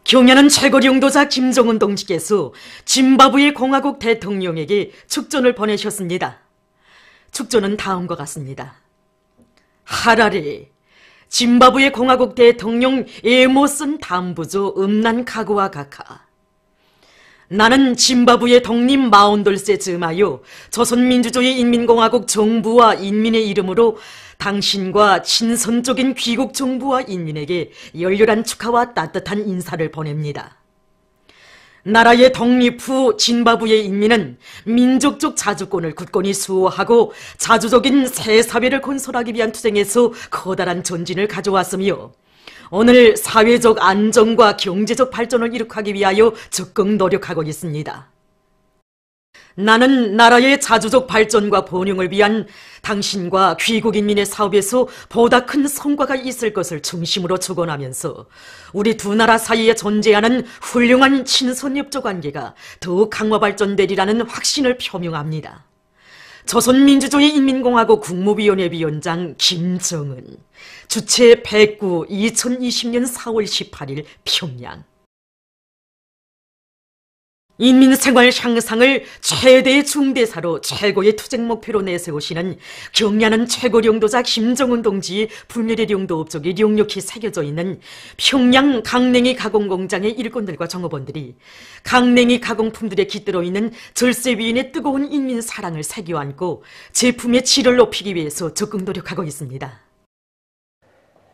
경야는 최고領導자 김정은 동지께서 짐바브웨 공화국 대통령에게 축전을 보내셨습니다. 축전은 다음과 같습니다. 하라리, 짐바브웨 공화국 대통령 에모슨 담부조 음란 가구와 가카. 나는 짐바브웨 독립 마온돌세 즈마요 조선민주주의 인민공화국 정부와 인민의 이름으로 당신과 친선적인 귀국 정부와 인민에게 열렬한 축하와 따뜻한 인사를 보냅니다. 나라의 독립 후 짐바브웨 인민은 민족적 자주권을 굳건히 수호하고 자주적인 새 사회를 건설하기 위한 투쟁에서 커다란 전진을 가져왔으며 오늘 사회적 안정과 경제적 발전을 이룩하기 위하여 적극 노력하고 있습니다. 나는 나라의 자주적 발전과 번영을 위한 당신과 귀국인민의 사업에서 보다 큰 성과가 있을 것을 중심으로 축원하면서 우리 두 나라 사이에 존재하는 훌륭한 친선협조 관계가 더욱 강화 발전되리라는 확신을 표명합니다. 조선민주주의 인민공화국 국무위원회 위원장 김정은, 주최 109 2020년 4월 18일 평양. 인민생활 향상을 최대의 중대사로 최고의 투쟁 목표로 내세우시는 경야는 최고領導자 김정은 동지의 불멸의領導업적이 력력히 새겨져 있는 평양 강냉이 가공공장의 일꾼들과 종업원들이 강냉이 가공품들에 깃들어 있는 절세위인의 뜨거운 인민 사랑을 새겨 안고 제품의 질을 높이기 위해서 적극 노력하고 있습니다.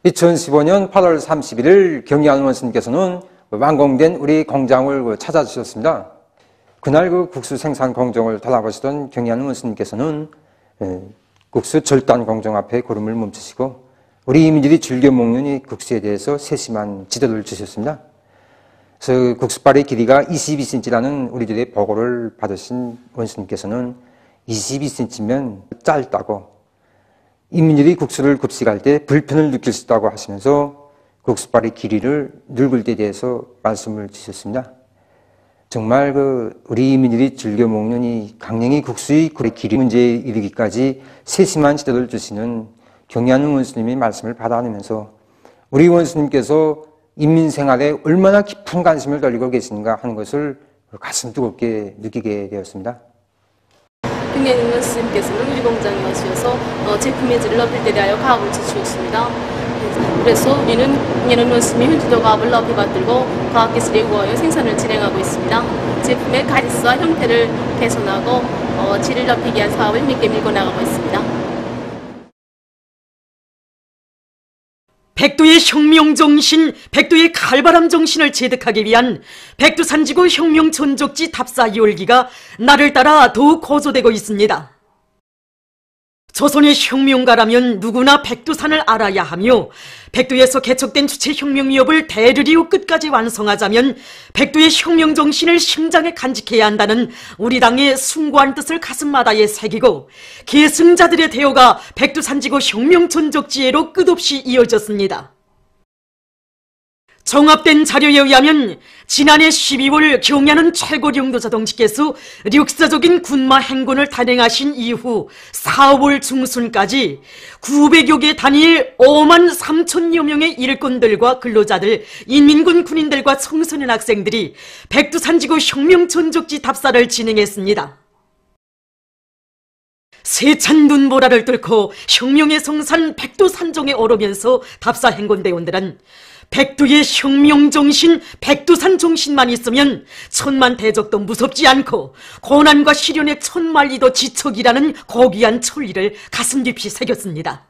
2015년 8월 31일 경야 의원님께서는 완공된 우리 공장을 찾아주셨습니다. 그날 그 국수 생산 공정을 달아보시던 경야 의원님께서는 국수 절단 공정 앞에 걸음을 멈추시고 우리 이민들이 즐겨 먹는 이 국수에 대해서 세심한 지도를 주셨습니다. 그래서 국수발의 길이가 22cm라는 우리들의 보고를 받으신 원수님께서는 22cm면 짧다고 이민들이 국수를 급식할 때 불편을 느낄 수 있다고 하시면서 국수발의 길이를 늙을 때에 대해서 말씀을 주셨습니다. 정말 우리 이민들이 즐겨 먹는 이 강냉이 국수의 길이 문제에 이르기까지 세심한 지도를 주시는 경야는 원수님의 말씀을 받아내면서 우리 원수님께서 인민 생활에 얼마나 깊은 관심을 돌리고 계신가 하는 것을 가슴 뜨겁게 느끼게 되었습니다. 경야는 원수님께서는 우리 공장에 오셔서 제품의 질을 높일 때 대하여 가업을 지추었습니다. 그래서 우리는 경야는 원수님이 현지적 가업을 높여 받들고 과학기술에 우호하여 생산을 진행하고 있습니다. 제품의 가짓수와 형태를 개선하고 질을 높이기 위한 사업을 함께 밀고 나가고 있습니다. 백두의 혁명정신, 백두의 칼바람 정신을 체득하기 위한 백두산지구 혁명전적지 답사 열기가 날을 따라 더욱 고조되고 있습니다. 조선의 혁명가라면 누구나 백두산을 알아야 하며 백두에서 개척된 주체혁명위협을 대르리오 끝까지 완성하자면 백두의 혁명정신을 심장에 간직해야 한다는 우리 당의 숭고한 뜻을 가슴마다에 새기고 계승자들의 대오가 백두산지구 혁명전적지혜로 끝없이 이어졌습니다. 종합된 자료에 의하면 지난해 12월 경야는 최고領導자 동지께서 역사적인 군마 행군을 단행하신 이후 4월 중순까지 900여 개 단위의 5만 3천여 명의 일꾼들과 근로자들, 인민군 군인들과 청소년 학생들이 백두산지구 혁명전적지 답사를 진행했습니다. 세찬 눈보라를 뚫고 혁명의 성산 백두산정에 오르면서 답사 행군대원들은 백두의 혁명정신, 백두산 정신만 있으면 천만 대적도 무섭지 않고 고난과 시련의 천만리도 지척이라는 고귀한 천리를 가슴 깊이 새겼습니다.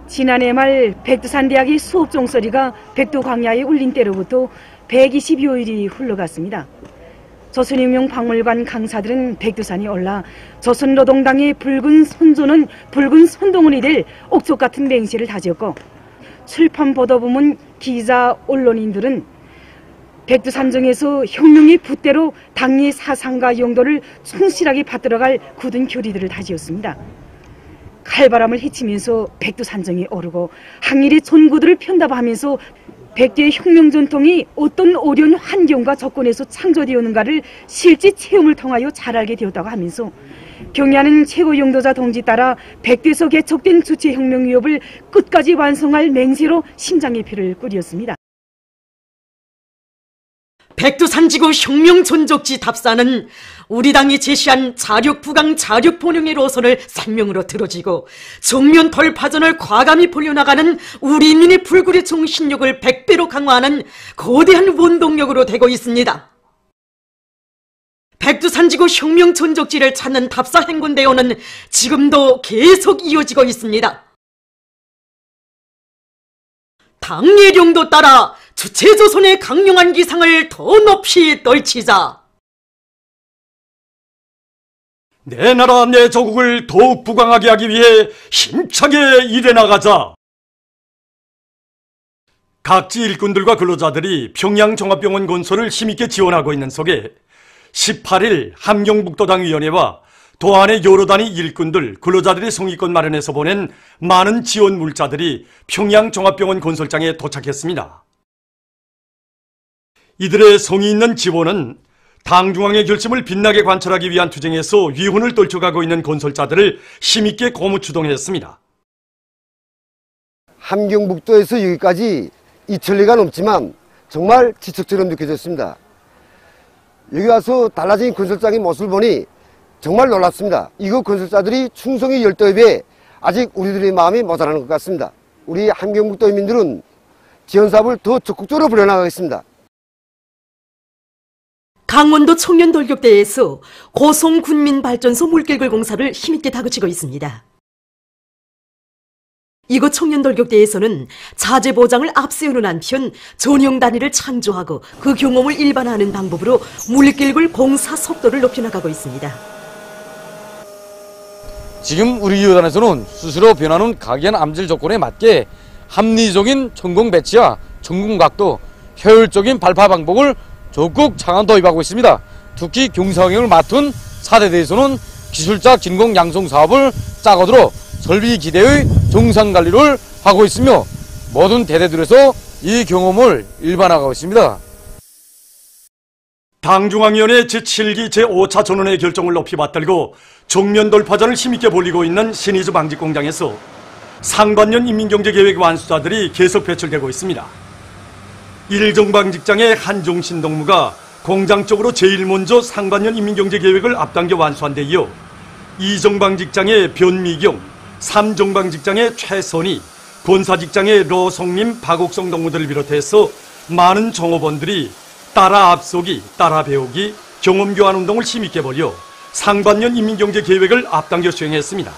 지난해 말 백두산대학의 수업 종소리가 백두 광야에 울린 때로부터 120여일이 흘러갔습니다. 조선혁명 박물관 강사들은 백두산에 올라 조선노동당의 붉은 선조는 붉은 선동원이 될 옥석 같은 맹세를 다졌고 출판 보도부문 기자 언론인들은 백두산정에서 혁명의 붓대로 당의 사상과 용도를 충실하게 받들어갈 굳은 교리들을 다지었습니다. 칼바람을 헤치면서 백두산정에 오르고 항일의 전구들을 편답하면서 백두의 혁명 전통이 어떤 어려운 환경과 조건에서 창조되었는가를 실제 체험을 통하여 잘 알게 되었다고 하면서 경야는 최고領導자 동지 따라 백두에서 개척된 주체혁명 위협을 끝까지 완성할 맹세로 심장의 피를 끓였습니다. 백두산지구 혁명존족지 답사는 우리 당이 제시한 자력부강 자력본영의 노선을 생명으로 들어지고 정면 돌파전을 과감히 벌려나가는 우리 인민의 불굴의 정신력을 100배로 강화하는 거대한 원동력으로 되고 있습니다. 백두산지구 혁명존족지를 찾는 답사 행군대원은 지금도 계속 이어지고 있습니다. 당예령도 따라 주체조선의 강력한 기상을 더 높이 떨치자. 내 나라 내 조국을 더욱 부강하게 하기 위해 힘차게 일해나가자. 각지 일꾼들과 근로자들이 평양종합병원 건설을 힘있게 지원하고 있는 속에 18일 함경북도당위원회와 도안의 여러 단위 일꾼들, 근로자들이 성의권 마련해서 보낸 많은 지원 물자들이 평양종합병원 건설장에 도착했습니다. 이들의 성의 있는 지원은 당중앙의 결심을 빛나게 관철하기 위한 투쟁에서 위훈을 떨쳐가고 있는 건설자들을 힘있게 고무추동했습니다. 함경북도에서 여기까지 2,000리가 넘지만 정말 지척처럼 느껴졌습니다. 여기 와서 달라진 건설장의 모습을 보니 정말 놀랍습니다. 이곳 건설자들이 충성의 열도에 비해 아직 우리들의 마음이 모자라는 것 같습니다. 우리 함경북도민들은 지원사업을 더 적극적으로 벌여나가겠습니다. 강원도 청년돌격대에서 고성군민발전소 물길글 공사를 힘있게 다그치고 있습니다. 이곳 청년돌격대에서는 자재 보장을 앞세우는 한편 전용 단위를 창조하고 그 경험을 일반화하는 방법으로 물길글 공사 속도를 높여나가고 있습니다. 지금 우리 여단에서는 스스로 변하는 각연 암질 조건에 맞게 합리적인 전공 배치와 전공 각도, 효율적인 발파 방법을 적극 창안 도입하고 있습니다. 특히 경사경을 맡은 4대대에서는 기술자 진공 양성 사업을 짜거들어 설비 기대의 정상 관리를 하고 있으며 모든 대대들에서 이 경험을 일반화하고 있습니다. 당중앙위원회 제7기 제5차 전원의 결정을 높이 받들고 정면 돌파전을 힘있게 벌이고 있는 신의주 방직공장에서 상반년 인민경제계획 완수자들이 계속 배출되고 있습니다. 일정방직장의 한종신 동무가 공장 쪽으로 제일 먼저 상반년 인민경제계획을 앞당겨 완수한 데 이어 이정방직장의 변미경, 삼정방직장의 최선희, 권사직장의 로성림, 박옥성 동무들을 비롯해서 많은 종업원들이 따라 앞서기, 따라 배우기, 경험교환 운동을 힘있게 벌여 상반년 인민경제계획을 앞당겨 수행했습니다.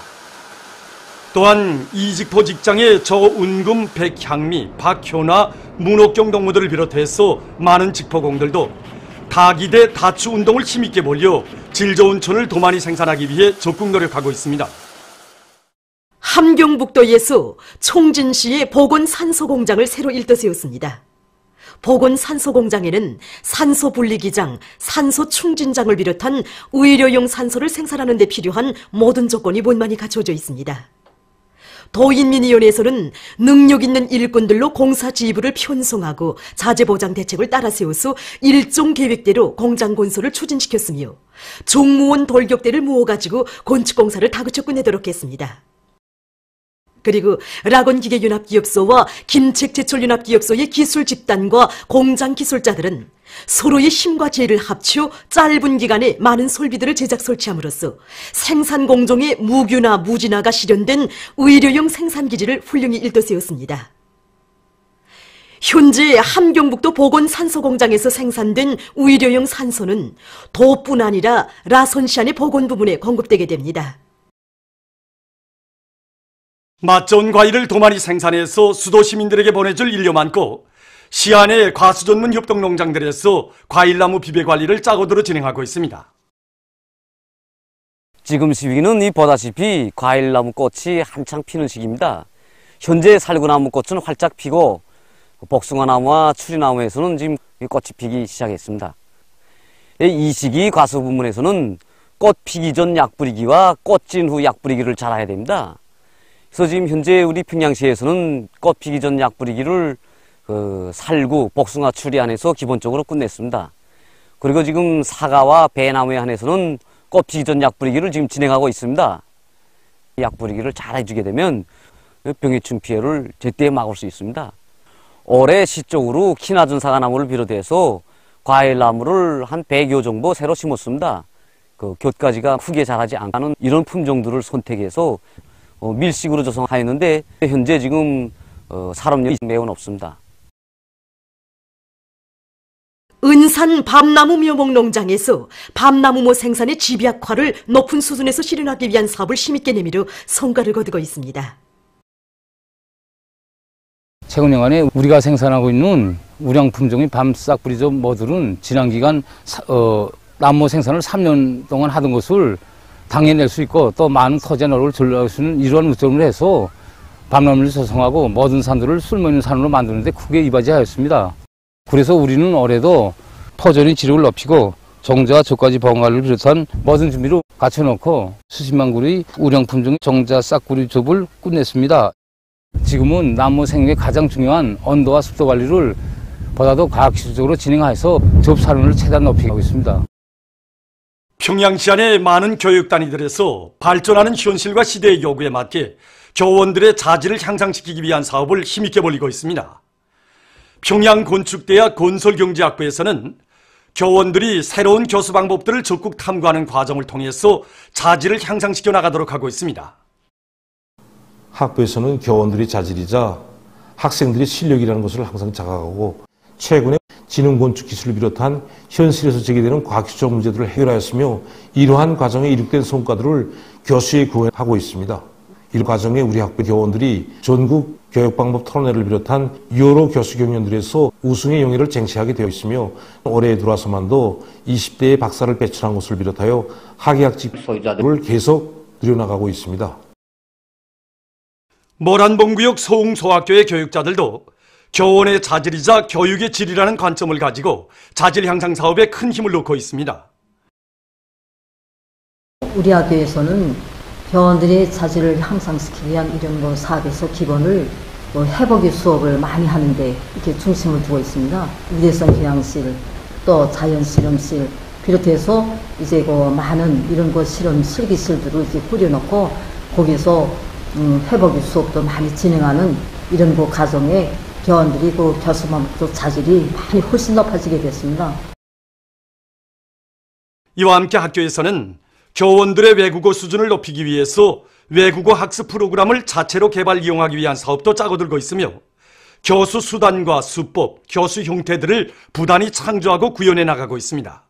또한 이직포 직장의 저운금, 백향미, 박효나, 문옥경 동무들을 비롯해서 많은 직포공들도 다기대 다추 운동을 힘있게 벌여 질 좋은 천을 더 많이 생산하기 위해 적극 노력하고 있습니다. 함경북도에서 총진시의 보건산소공장을 새로 일떠 세웠습니다. 보건산소공장에는 산소분리기장, 산소충진장을 비롯한 의료용 산소를 생산하는 데 필요한 모든 조건이 원만히 갖춰져 있습니다. 도인민위원회에서는 능력 있는 일꾼들로 공사 지휘부를 편성하고 자재보장 대책을 따라 세워서 일종 계획대로 공장 건설을 추진시켰으며 종무원 돌격대를 모아가지고 건축공사를 다그쳐 끝내도록 했습니다. 그리고 락원기계연합기업소와 김책제철연합기업소의 기술 집단과 공장 기술자들은 서로의 힘과 지혜를 합쳐 짧은 기간에 많은 설비들을 제작 설치함으로써 생산 공정의 무규나 무진화가 실현된 의료용 생산기지를 훌륭히 일떠 세웠습니다. 현재 함경북도 보건산소공장에서 생산된 의료용 산소는 도뿐 아니라 라선시안의 보건부문에 공급되게 됩니다. 맛 좋은 과일을 더 많이 생산해서 수도 시민들에게 보내줄 인력 많고 시안의 과수 전문 협동농장들에서 과일나무 비배 관리를 짜고들어 진행하고 있습니다. 지금 시기는 보다시피 과일나무 꽃이 한창 피는 시기입니다. 현재 살구나무 꽃은 활짝 피고 복숭아나무와 추리나무에서는 지금 꽃이 피기 시작했습니다. 이 시기 과수 부문에서는 꽃 피기 전 약 뿌리기와 꽃 진 후 약 뿌리기를 잘해야 됩니다. 그래서 지금 현재 우리 평양시에서는 꽃 피기 전 약 뿌리기를 살구, 복숭아, 추리 안에서 기본적으로 끝냈습니다. 그리고 지금 사과와 배나무에 한해서는 꽃 피기 전 약 뿌리기를 지금 진행하고 있습니다. 약 뿌리기를 잘 해주게 되면 병해충 피해를 제때 막을 수 있습니다. 올해 시 쪽으로 키나준 사과나무를 비롯해서 과일나무를 한 100여 정도 새로 심었습니다. 그 곁가지가 크게 자라지 않는 이런 품종들을 선택해서 밀식으로 조성하였는데 현재 지금 사람력이 매우 높습니다. 은산 밤나무 묘목 농장에서 밤나무모 생산의 집약화를 높은 수준에서 실현하기 위한 사업을 힘있게 내밀어 성과를 거두고 있습니다. 최근 연간에 우리가 생산하고 있는 우량 품종인 밤싹뿌리조 모들은 지난 기간 나무 생산을 3년 동안 하던 것을 당해낼 수 있고 또 많은 토지의 노력을 전락할 수 있는 이러한 우점을 해서 밤나무를 조성하고 모든 산들을 쓸모있는 산으로 만드는 데 크게 이바지하였습니다. 그래서 우리는 올해도 토질의 지력을 높이고 정자와 젖가지 번갈을 비롯한 모든 준비를 갖춰놓고 수십만 그루의 우량 품종 정자 싹구리 좁을 끝냈습니다. 지금은 나무 생육의 가장 중요한 온도와 습도 관리를 보다도 과학기술적으로 진행해서 좁 산원을 최대한 높이고 있습니다. 평양시 안에 많은 교육단위들에서 발전하는 현실과 시대의 요구에 맞게 교원들의 자질을 향상시키기 위한 사업을 힘있게 벌이고 있습니다. 평양건축대학 건설경제학부에서는 교원들이 새로운 교수 방법들을 적극 탐구하는 과정을 통해서 자질을 향상시켜 나가도록 하고 있습니다. 학부에서는 교원들의 자질이자 학생들의 실력이라는 것을 항상 자각하고 최근에 지능건축 기술을 비롯한 현실에서 제기되는 과학기술적 문제들을 해결하였으며 이러한 과정에 이룩된 성과들을 교수에 구현하고 있습니다. 이 과정에 우리 학부 교원들이 전국 교육방법 토론회를 비롯한 여러 교수 경연들에서 우승의 영예를 쟁취하게 되어 있으며 올해에 들어와서만도 20대의 박사를 배출한 것을 비롯하여 학예학직 소유자들을 계속 늘려나가고 있습니다. 모란봉구역 서웅소학교의 교육자들도 교원의 자질이자 교육의 질이라는 관점을 가지고 자질 향상 사업에 큰 힘을 놓고 있습니다. 우리 학교에서는 교원들의 자질을 향상시키기 위한 이런 사업에서 기본을 해보기 수업을 많이 하는데 이렇게 중심을 두고 있습니다. 위대성 교양실, 또 자연 실험실 비롯해서 이제 많은 이런 실험 실기실들을 이렇게 꾸려놓고 거기서 해보기 수업도 많이 진행하는 이런 과정에 교원들이 교수만부터 자질이 많이 훨씬 높아지게 됐습니다. 이와 함께 학교에서는 교원들의 외국어 수준을 높이기 위해서 외국어 학습 프로그램을 자체로 개발 이용하기 위한 사업도 짜고들고 있으며 교수 수단과 수법, 교수 형태들을 부단히 창조하고 구현해 나가고 있습니다.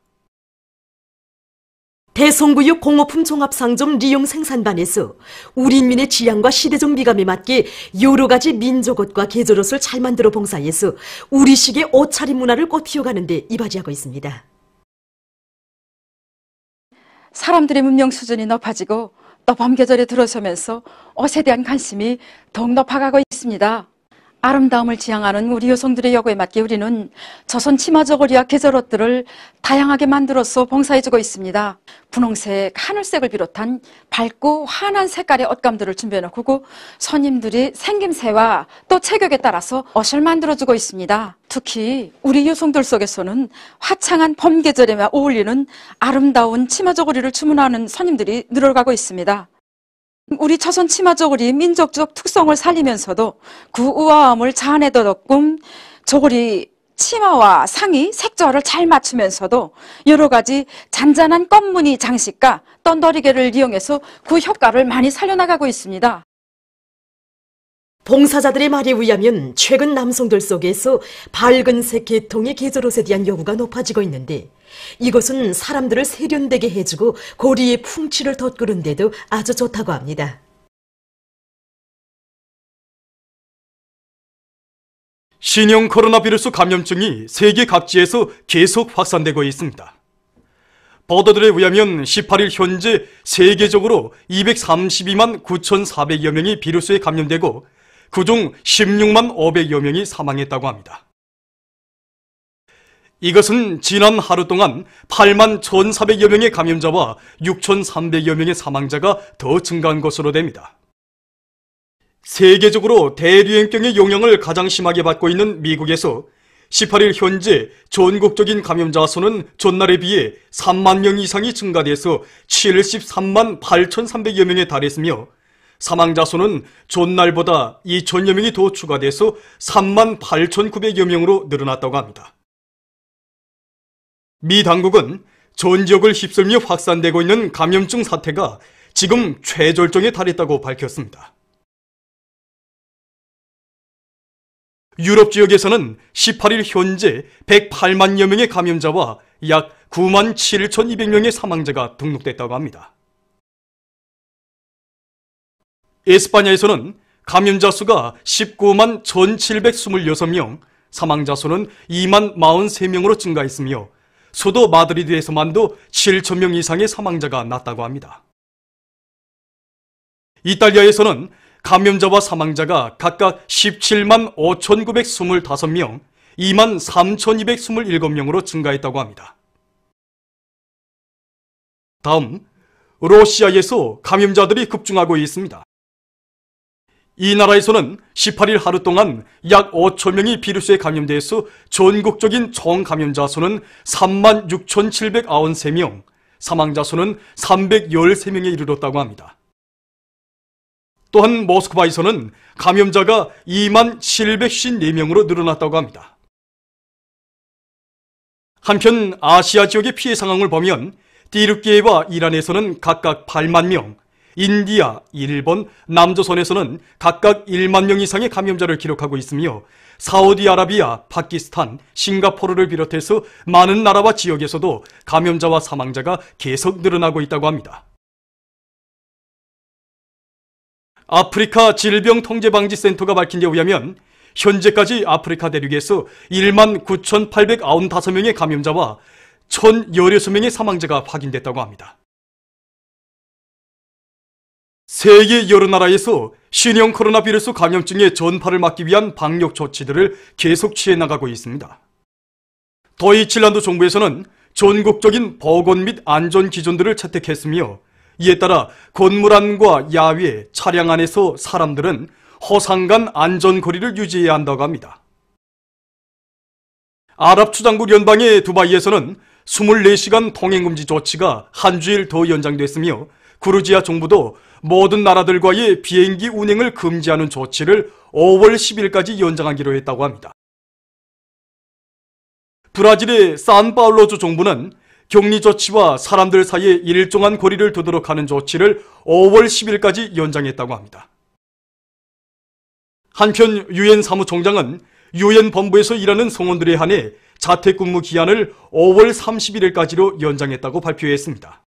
대성구역 공업품 종합상점 리용 생산반에서 우리 인민의 취향과 시대적 미감에 맞게 여러 가지 민족옷과 계절옷을 잘 만들어 봉사해서 우리식의 옷차림 문화를 꽃피워가는 데 이바지하고 있습니다. 사람들의 문명 수준이 높아지고 또 봄 계절에 들어서면서 옷에 대한 관심이 더욱 높아가고 있습니다. 아름다움을 지향하는 우리 여성들의 요구에 맞게 우리는 조선 치마 저고리와 계절옷들을 다양하게 만들어서 봉사해주고 있습니다. 분홍색, 하늘색을 비롯한 밝고 환한 색깔의 옷감들을 준비해놓고 손님들이 생김새와 또 체격에 따라서 옷을 만들어주고 있습니다. 특히 우리 여성들 속에서는 화창한 봄 계절에 어울리는 아름다운 치마 저고리를 주문하는 손님들이 늘어가고 있습니다. 우리 조선 치마 저고리 민족적 특성을 살리면서도 그 우아함을 자아내도록 저고리 치마와 상의 색조화를 잘 맞추면서도 여러 가지 잔잔한 꽃무늬 장식과 떤더리개를 이용해서 그 효과를 많이 살려나가고 있습니다. 봉사자들의 말에 의하면 최근 남성들 속에서 밝은색 계통의 계절옷에 대한 요구가 높아지고 있는데 이것은 사람들을 세련되게 해주고 고리의 풍치를 돋구는 데도 아주 좋다고 합니다. 신형 코로나 바이러스 감염증이 세계 각지에서 계속 확산되고 있습니다. 보도들에 의하면 18일 현재 세계적으로 232만 9,400여 명이 바이러스에 감염되고 그중 16만 500여 명이 사망했다고 합니다. 이것은 지난 하루 동안 8만 1,400여 명의 감염자와 6,300여 명의 사망자가 더 증가한 것으로 됩니다. 세계적으로 대유행병의 영향을 가장 심하게 받고 있는 미국에서 18일 현재 전국적인 감염자 수는 전날에 비해 3만 명 이상이 증가돼서 73만 8,300여 명에 달했으며 사망자 수는 전날보다 2,000여 명이 더 추가돼서 3만 8,900여 명으로 늘어났다고 합니다. 미 당국은 전 지역을 휩쓸며 확산되고 있는 감염증 사태가 지금 최절정에 달했다고 밝혔습니다. 유럽 지역에서는 18일 현재 108만여 명의 감염자와 약 9만 7,200명의 사망자가 등록됐다고 합니다. 에스파냐에서는 감염자 수가 19만 1,726명, 사망자 수는 2만 43명으로 증가했으며 수도 마드리드에서만도 7,000명 이상의 사망자가 났다고 합니다. 이탈리아에서는 감염자와 사망자가 각각 17만 5,925명, 2만 3,227명으로 증가했다고 합니다. 다음, 러시아에서 감염자들이 급증하고 있습니다. 이 나라에서는 18일 하루 동안 약 5,000명이 비루스에 감염돼서 전국적인 총 감염자 수는 3만 6,793명, 사망자 수는 313명에 이르렀다고 합니다. 또한 모스크바에서는 감염자가 2만 754명으로 늘어났다고 합니다. 한편 아시아 지역의 피해 상황을 보면 튀르키예와 이란에서는 각각 8만 명, 인디아, 일본, 남조선에서는 각각 1만 명 이상의 감염자를 기록하고 있으며 사우디아라비아, 파키스탄, 싱가포르를 비롯해서 많은 나라와 지역에서도 감염자와 사망자가 계속 늘어나고 있다고 합니다. 아프리카 질병통제방지센터가 밝힌 데 의하면 현재까지 아프리카 대륙에서 1만 9,895명의 감염자와 1,016명의 사망자가 확인됐다고 합니다. 세계 여러 나라에서 신형 코로나 바이러스 감염증의 전파를 막기 위한 방역 조치들을 계속 취해 나가고 있습니다. 더이칠란드 정부에서는 전국적인 보건 및 안전 기준들을 채택했으며 이에 따라 건물 안과 야외, 차량 안에서 사람들은 허상간 안전거리를 유지해야 한다고 합니다. 아랍추장국 연방의 두바이에서는 24시간 통행금지 조치가 한 주일 더 연장됐으며 그루지아 정부도 모든 나라들과의 비행기 운행을 금지하는 조치를 5월 10일까지 연장하기로 했다고 합니다. 브라질의 산파울로주 정부는 격리 조치와 사람들 사이에 일정한 거리를 두도록 하는 조치를 5월 10일까지 연장했다고 합니다. 한편 유엔 사무총장은 유엔 본부에서 일하는 성원들에 한해 자택근무 기한을 5월 31일까지로 연장했다고 발표했습니다.